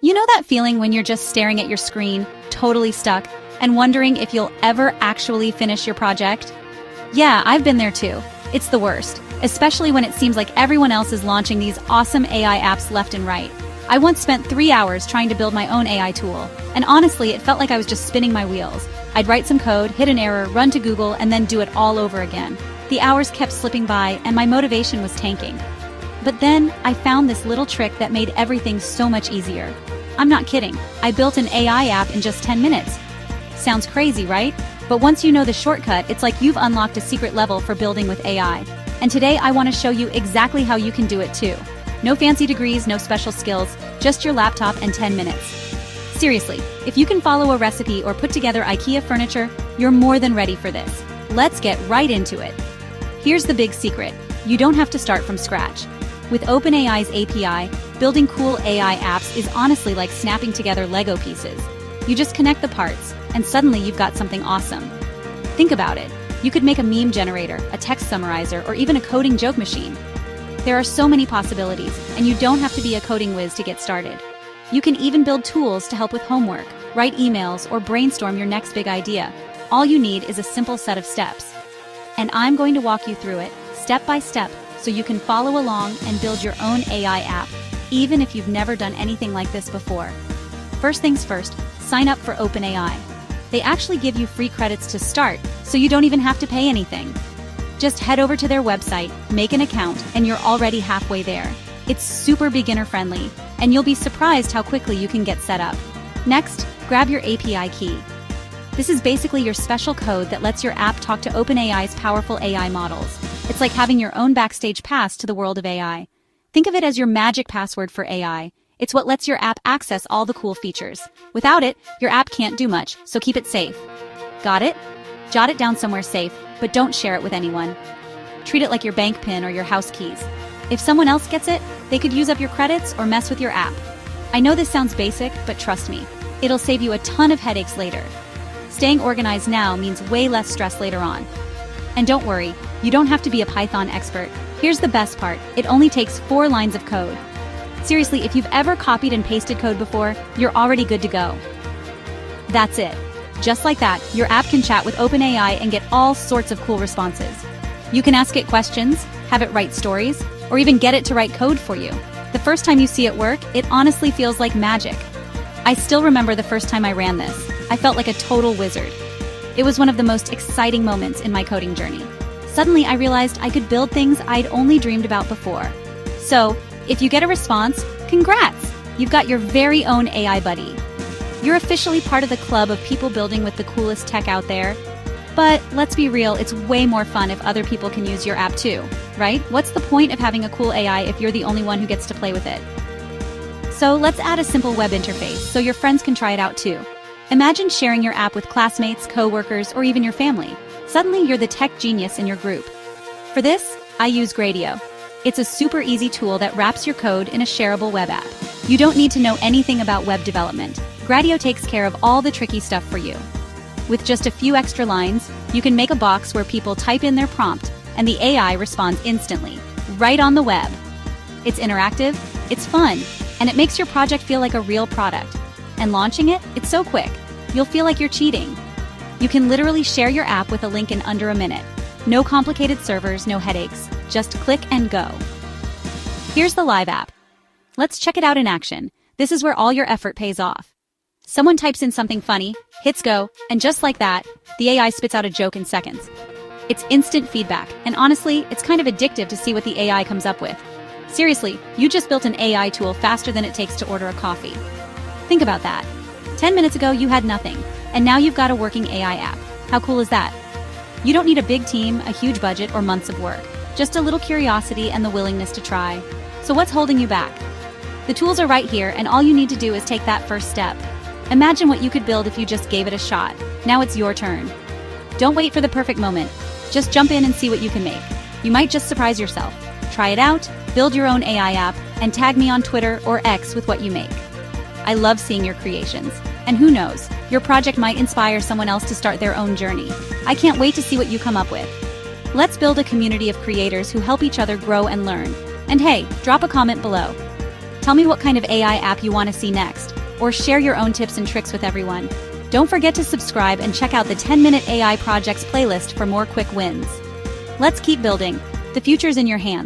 You know that feeling when you're just staring at your screen, totally stuck, and wondering if you'll ever actually finish your project? Yeah, I've been there too. It's the worst, especially when it seems like everyone else is launching these awesome AI apps left and right. I once spent 3 hours trying to build my own AI tool, and honestly, it felt like I was just spinning my wheels. I'd write some code, hit an error, run to Google, and then do it all over again. The hours kept slipping by, and my motivation was tanking. But then, I found this little trick that made everything so much easier. I'm not kidding. I built an AI app in just 10 minutes. Sounds crazy, right? But once you know the shortcut, it's like you've unlocked a secret level for building with AI. And today I want to show you exactly how you can do it too. No fancy degrees, no special skills, just your laptop and 10 minutes. Seriously, if you can follow a recipe or put together IKEA furniture, you're more than ready for this. Let's get right into it. Here's the big secret. You don't have to start from scratch. With OpenAI's API, building cool AI apps is honestly like snapping together Lego pieces. You just connect the parts, and suddenly you've got something awesome. Think about it. You could make a meme generator, a text summarizer, or even a coding joke machine. There are so many possibilities, and you don't have to be a coding whiz to get started. You can even build tools to help with homework, write emails, or brainstorm your next big idea. All you need is a simple set of steps. And I'm going to walk you through it, step by step, so you can follow along and build your own AI app, even if you've never done anything like this before. First things first, sign up for OpenAI. They actually give you free credits to start, so you don't even have to pay anything. Just head over to their website, make an account, and you're already halfway there. It's super beginner-friendly, and you'll be surprised how quickly you can get set up. Next, grab your API key. This is basically your special code that lets your app talk to OpenAI's powerful AI models. It's like having your own backstage pass to the world of AI. Think of it as your magic password for AI. It's what lets your app access all the cool features. Without it, your app can't do much, so keep it safe. Got it? Jot it down somewhere safe, but don't share it with anyone. Treat it like your bank PIN or your house keys. If someone else gets it, they could use up your credits or mess with your app. I know this sounds basic, but trust me, it'll save you a ton of headaches later. Staying organized now means way less stress later on. And don't worry, you don't have to be a Python expert. Here's the best part, it only takes 4 lines of code. Seriously, if you've ever copied and pasted code before, you're already good to go. That's it. Just like that, your app can chat with OpenAI and get all sorts of cool responses. You can ask it questions, have it write stories, or even get it to write code for you. The first time you see it work, it honestly feels like magic. I still remember the first time I ran this. I felt like a total wizard. It was one of the most exciting moments in my coding journey. Suddenly, I realized I could build things I'd only dreamed about before. So, if you get a response, congrats! You've got your very own AI buddy. You're officially part of the club of people building with the coolest tech out there. But let's be real, it's way more fun if other people can use your app too, right? What's the point of having a cool AI if you're the only one who gets to play with it? So let's add a simple web interface so your friends can try it out too. Imagine sharing your app with classmates, coworkers, or even your family. Suddenly, you're the tech genius in your group. For this, I use Gradio. It's a super easy tool that wraps your code in a shareable web app. You don't need to know anything about web development. Gradio takes care of all the tricky stuff for you. With just a few extra lines, you can make a box where people type in their prompt, and the AI responds instantly, right on the web. It's interactive, it's fun, and it makes your project feel like a real product. And launching it, it's so quick, you'll feel like you're cheating. You can literally share your app with a link in under a minute. No complicated servers, no headaches. Just click and go. Here's the live app. Let's check it out in action. This is where all your effort pays off. Someone types in something funny, hits go, and just like that, the AI spits out a joke in seconds. It's instant feedback, and honestly, it's kind of addictive to see what the AI comes up with. Seriously, you just built an AI tool faster than it takes to order a coffee. Think about that. 10 minutes ago, you had nothing, and now you've got a working AI app. How cool is that? You don't need a big team, a huge budget, or months of work. Just a little curiosity and the willingness to try. So what's holding you back? The tools are right here, and all you need to do is take that first step. Imagine what you could build if you just gave it a shot. Now it's your turn. Don't wait for the perfect moment. Just jump in and see what you can make. You might just surprise yourself. Try it out, build your own AI app, and tag me on Twitter or X with what you make. I love seeing your creations. And who knows, your project might inspire someone else to start their own journey. I can't wait to see what you come up with. Let's build a community of creators who help each other grow and learn. And hey, drop a comment below. Tell me what kind of AI app you want to see next, or share your own tips and tricks with everyone. Don't forget to subscribe and check out the 10-minute AI projects playlist for more quick wins. Let's keep building. The future's in your hands.